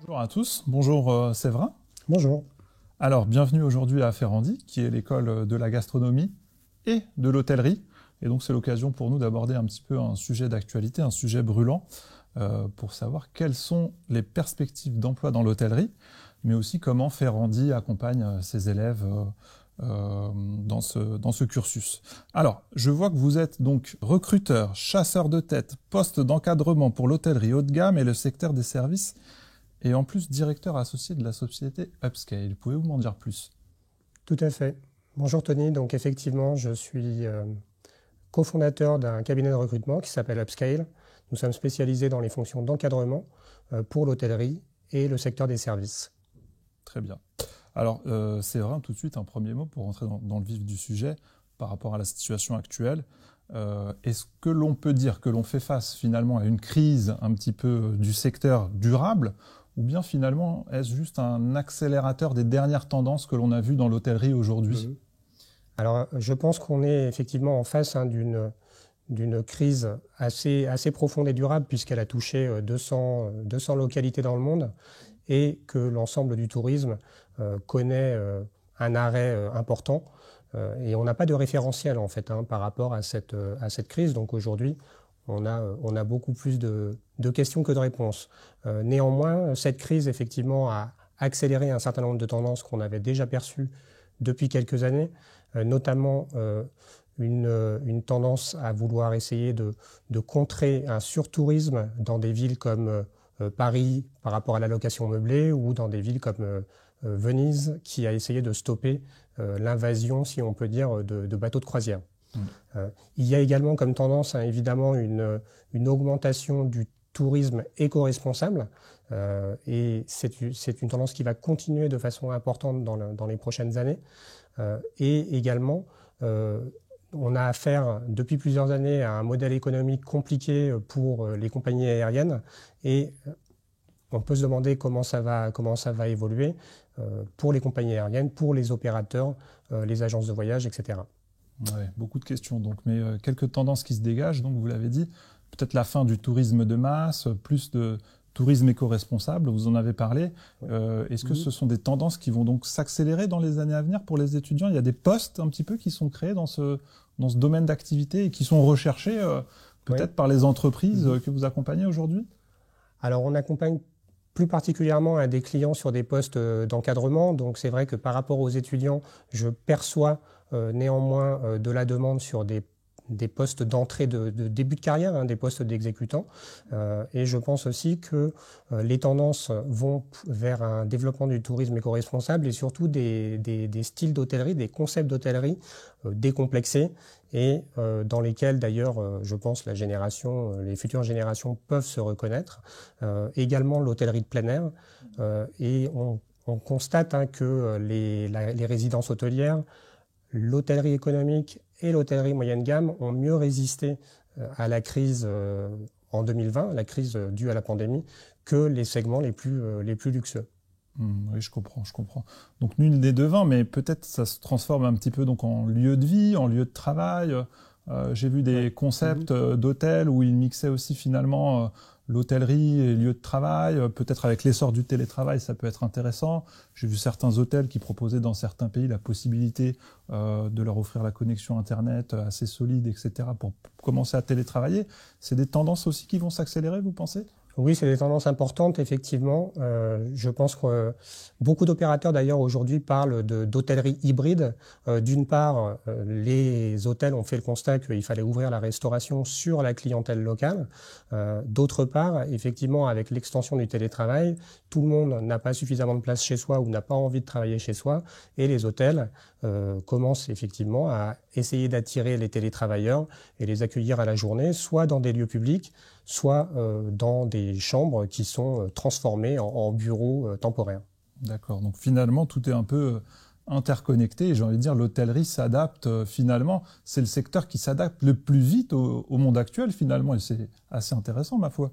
Bonjour à tous, bonjour Séverin. Bonjour. Alors, bienvenue aujourd'hui à Ferrandi, qui est l'école de la gastronomie et de l'hôtellerie. Et donc, c'est l'occasion pour nous d'aborder un petit peu un sujet d'actualité, un sujet brûlant, pour savoir quelles sont les perspectives d'emploi dans l'hôtellerie, mais aussi comment Ferrandi accompagne ses élèves dans ce cursus. Alors, je vois que vous êtes donc recruteur, chasseur de tête, poste d'encadrement pour l'hôtellerie haut de gamme et le secteur des services, et en plus directeur associé de la société Upscale. Pouvez-vous m'en dire plus? Tout à fait. Bonjour Tony. Donc effectivement, je suis cofondateur d'un cabinet de recrutement qui s'appelle Upscale. Nous sommes spécialisés dans les fonctions d'encadrement pour l'hôtellerie et le secteur des services. Très bien. Alors, Séverin, tout de suite, un premier mot pour rentrer dans le vif du sujet par rapport à la situation actuelle. Est-ce que l'on peut dire que l'on fait face finalement à une crise un petit peu du secteur durable, ou bien finalement est-ce juste un accélérateur des dernières tendances que l'on a vues dans l'hôtellerie aujourd'hui? Alors, je pense qu'on est effectivement en face d'une crise assez profonde et durable, puisqu'elle a touché 200 localités dans le monde et que l'ensemble du tourisme connaît un arrêt important. Et on n'a pas de référentiel en fait par rapport à cette crise. Donc aujourd'hui, on a beaucoup plus de questions que de réponses. Néanmoins, cette crise effectivement a accéléré un certain nombre de tendances qu'on avait déjà perçues depuis quelques années, notamment une tendance à vouloir essayer de contrer un surtourisme dans des villes comme Paris par rapport à la location meublée, ou dans des villes comme Venise, qui a essayé de stopper l'invasion, si on peut dire, de bateaux de croisière. Il y a également comme tendance, évidemment, une augmentation du tourisme éco-responsable, et c'est une tendance qui va continuer de façon importante dans les prochaines années. Et également, on a affaire depuis plusieurs années à un modèle économique compliqué pour les compagnies aériennes, et on peut se demander comment ça va évoluer pour les compagnies aériennes, pour les opérateurs, les agences de voyage, etc. Ouais, beaucoup de questions donc, mais quelques tendances qui se dégagent, donc vous l'avez dit, peut-être la fin du tourisme de masse, plus de tourisme éco-responsable, vous en avez parlé. Est-ce que ce sont des tendances qui vont donc s'accélérer dans les années à venir pour les étudiants? Il y a des postes un petit peu qui sont créés dans ce domaine d'activité et qui sont recherchés peut-être par les entreprises que vous accompagnez aujourd'hui? Alors on accompagne plus particulièrement des clients sur des postes d'encadrement. Donc c'est vrai que par rapport aux étudiants, je perçois néanmoins de la demande sur des postes d'entrée de début de carrière, des postes d'exécutants. Et je pense aussi que les tendances vont vers un développement du tourisme éco-responsable et surtout des styles d'hôtellerie, des concepts d'hôtellerie décomplexés, et dans lesquels d'ailleurs je pense les futures générations peuvent se reconnaître. Également l'hôtellerie de plein air, et on constate que les résidences hôtelières, l'hôtellerie économique et l'hôtellerie moyenne gamme ont mieux résisté à la crise en 2020, la crise due à la pandémie, que les segments les plus luxueux. Oui, je comprends. Donc nul des devins, mais peut-être ça se transforme un petit peu donc en lieu de vie, en lieu de travail. J'ai vu des concepts d'hôtels où ils mixaient aussi finalement l'hôtellerie et lieu de travail. Peut-être avec l'essor du télétravail, ça peut être intéressant. J'ai vu certains hôtels qui proposaient dans certains pays la possibilité de leur offrir la connexion Internet assez solide, etc., pour commencer à télétravailler. C'est des tendances aussi qui vont s'accélérer, vous pensez ? Oui, c'est des tendances importantes, effectivement. Je pense que beaucoup d'opérateurs, d'ailleurs, aujourd'hui parlent d'hôtellerie hybride. D'une part, les hôtels ont fait le constat qu'il fallait ouvrir la restauration sur la clientèle locale. D'autre part, effectivement, avec l'extension du télétravail, tout le monde n'a pas suffisamment de place chez soi ou n'a pas envie de travailler chez soi. Et les hôtels commencent effectivement à essayer d'attirer les télétravailleurs et les accueillir à la journée, soit dans des lieux publics, soit dans des chambres qui sont transformées en bureaux temporaires. D'accord, donc finalement tout est un peu interconnecté, et j'ai envie de dire l'hôtellerie s'adapte finalement, c'est le secteur qui s'adapte le plus vite au monde actuel finalement, et c'est assez intéressant ma foi.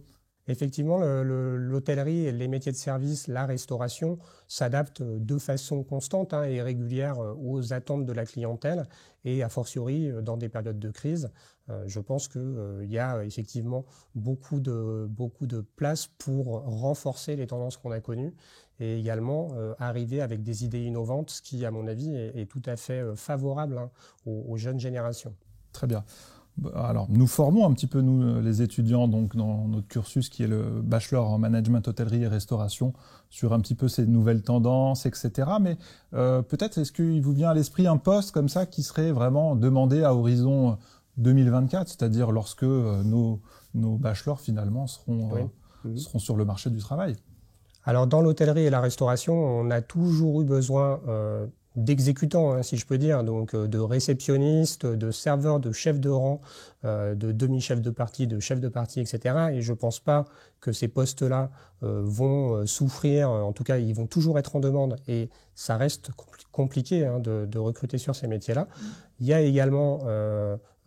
Effectivement, l'hôtellerie et les métiers de service, la restauration, s'adaptent de façon constante et régulière aux attentes de la clientèle et a fortiori dans des périodes de crise. Je pense qu'il y a effectivement beaucoup de place pour renforcer les tendances qu'on a connues et également arriver avec des idées innovantes, ce qui, à mon avis, est tout à fait favorable aux jeunes générations. Très bien. Alors, nous formons un petit peu, nous, les étudiants, donc, dans notre cursus qui est le bachelor en management, hôtellerie et restauration, sur un petit peu ces nouvelles tendances, etc. Mais peut-être, est-ce qu'il vous vient à l'esprit un poste comme ça qui serait vraiment demandé à horizon 2024, c'est-à-dire lorsque nos bachelors, finalement, seront sur le marché du travail? Alors, dans l'hôtellerie et la restauration, on a toujours eu besoin d'exécutants, si je peux dire, donc de réceptionnistes, de serveurs, de chefs de rang, de demi-chefs de partie, de chefs de partie, etc. Et je ne pense pas que ces postes-là vont souffrir, en tout cas, ils vont toujours être en demande et ça reste compliqué de recruter sur ces métiers-là. Il y a également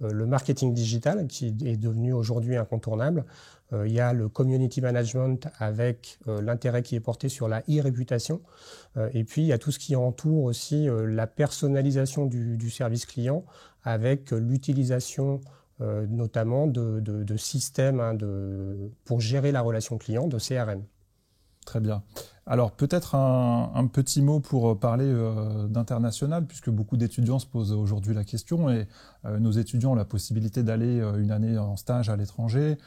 le marketing digital qui est devenu aujourd'hui incontournable. Il y a le community management avec l'intérêt qui est porté sur la e-réputation. Et puis, il y a tout ce qui entoure aussi la personnalisation du service client avec l'utilisation notamment de systèmes pour gérer la relation client, de CRM. Très bien. Alors peut-être un petit mot pour parler d'international, puisque beaucoup d'étudiants se posent aujourd'hui la question et nos étudiants ont la possibilité d'aller une année en stage à l'étranger,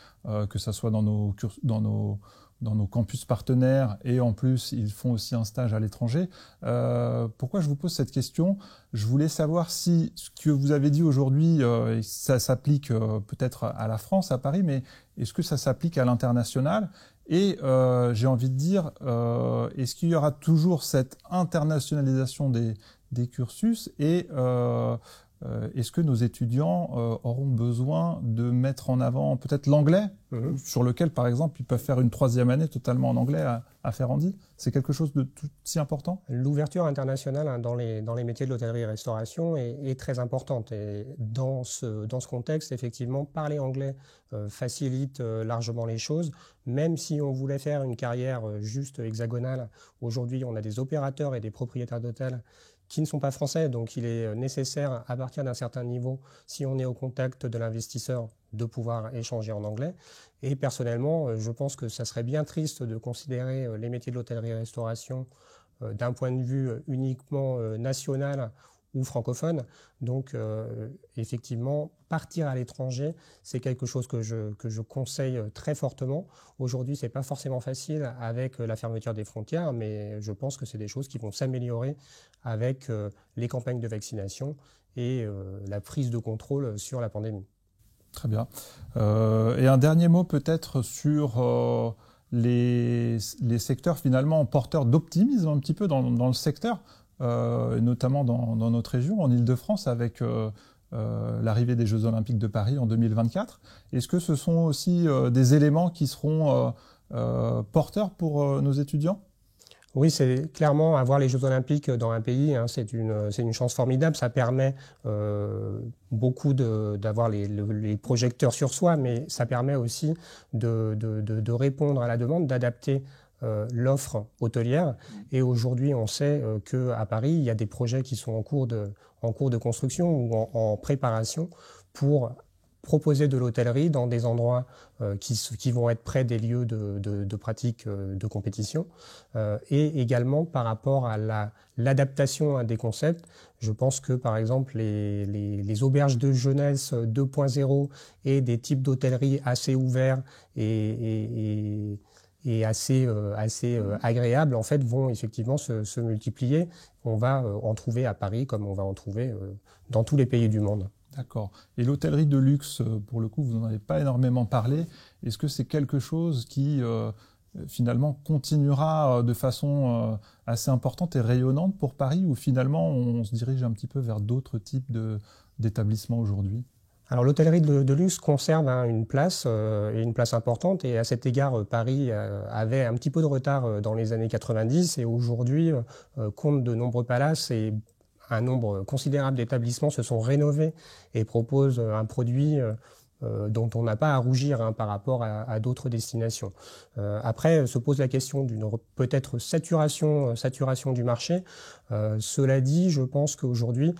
que ce soit dans nos campus partenaires et en plus ils font aussi un stage à l'étranger. Pourquoi je vous pose cette question? Je voulais savoir si ce que vous avez dit aujourd'hui, ça s'applique peut-être à la France, à Paris, mais est-ce que ça s'applique à l'international? Et j'ai envie de dire, est-ce qu'il y aura toujours cette internationalisation des cursus et est-ce que nos étudiants auront besoin de mettre en avant peut-être l'anglais, sur lequel, par exemple, ils peuvent faire une 3e année totalement en anglais à Ferrandi? C'est quelque chose de tout si important? L'ouverture internationale dans les métiers de l'hôtellerie et restauration est très importante. Et dans ce contexte, effectivement, parler anglais facilite largement les choses. Même si on voulait faire une carrière juste hexagonale, aujourd'hui, on a des opérateurs et des propriétaires d'hôtels qui ne sont pas français, donc il est nécessaire, à partir d'un certain niveau, si on est au contact de l'investisseur, de pouvoir échanger en anglais. Et personnellement, je pense que ça serait bien triste de considérer les métiers de l'hôtellerie et restauration d'un point de vue uniquement national ou francophone. Donc, effectivement, partir à l'étranger, c'est quelque chose que je conseille très fortement. Aujourd'hui, ce n'est pas forcément facile avec la fermeture des frontières, mais je pense que c'est des choses qui vont s'améliorer avec les campagnes de vaccination et la prise de contrôle sur la pandémie. Très bien. Et un dernier mot peut-être sur les secteurs finalement porteurs d'optimisme un petit peu dans le secteur, notamment dans notre région, en Île-de-France, avec l'arrivée des Jeux Olympiques de Paris en 2024. Est-ce que ce sont aussi des éléments qui seront porteurs pour nos étudiants? Oui, c'est clairement avoir les Jeux Olympiques dans un pays, c'est une chance formidable. Ça permet beaucoup d'avoir les projecteurs sur soi, mais ça permet aussi de répondre à la demande, d'adapter l'offre hôtelière. Et aujourd'hui, on sait qu'à Paris, il y a des projets qui sont en cours de construction ou en préparation pour proposer de l'hôtellerie dans des endroits qui vont être près des lieux de pratique de compétition et également par rapport à l'adaptation des concepts. Je pense que par exemple les auberges de jeunesse 2.0 et des types d'hôtellerie assez ouverts et assez agréables en fait vont effectivement se multiplier. On va en trouver à Paris comme on va en trouver dans tous les pays du monde. D'accord. Et l'hôtellerie de luxe, pour le coup, vous n'en avez pas énormément parlé. Est-ce que c'est quelque chose qui, finalement, continuera de façon assez importante et rayonnante pour Paris, ou finalement, on se dirige un petit peu vers d'autres types d'établissements aujourd'hui? Alors l'hôtellerie de luxe conserve une place et une place importante et à cet égard Paris avait un petit peu de retard dans les années 90 et aujourd'hui compte de nombreux palaces et un nombre considérable d'établissements se sont rénovés et proposent un produit dont on n'a pas à rougir par rapport à d'autres destinations. Après, se pose la question d'une peut-être saturation du marché. Cela dit, je pense qu'aujourd'hui,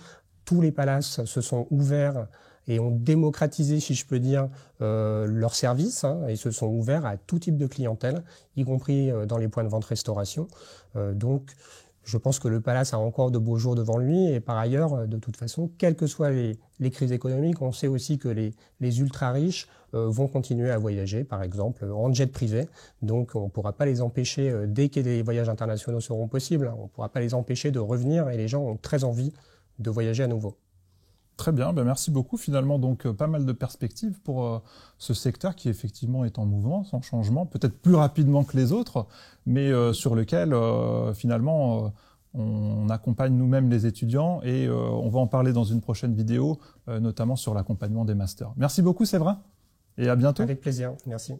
tous les palaces se sont ouverts et ont démocratisé, si je peux dire, leurs services et se sont ouverts à tout type de clientèle, y compris dans les points de vente restauration. Donc, je pense que le Palace a encore de beaux jours devant lui et par ailleurs, de toute façon, quelles que soient les crises économiques, on sait aussi que les ultra-riches vont continuer à voyager, par exemple, en jet privé. Donc, on ne pourra pas les empêcher, dès que les voyages internationaux seront possibles, on ne pourra pas les empêcher de revenir et les gens ont très envie de voyager à nouveau. Très bien, ben merci beaucoup. Finalement, donc pas mal de perspectives pour ce secteur qui effectivement est en mouvement, en changement, peut-être plus rapidement que les autres, mais sur lequel finalement on accompagne nous-mêmes les étudiants et on va en parler dans une prochaine vidéo, notamment sur l'accompagnement des masters. Merci beaucoup Séverin et à bientôt. Avec plaisir, merci.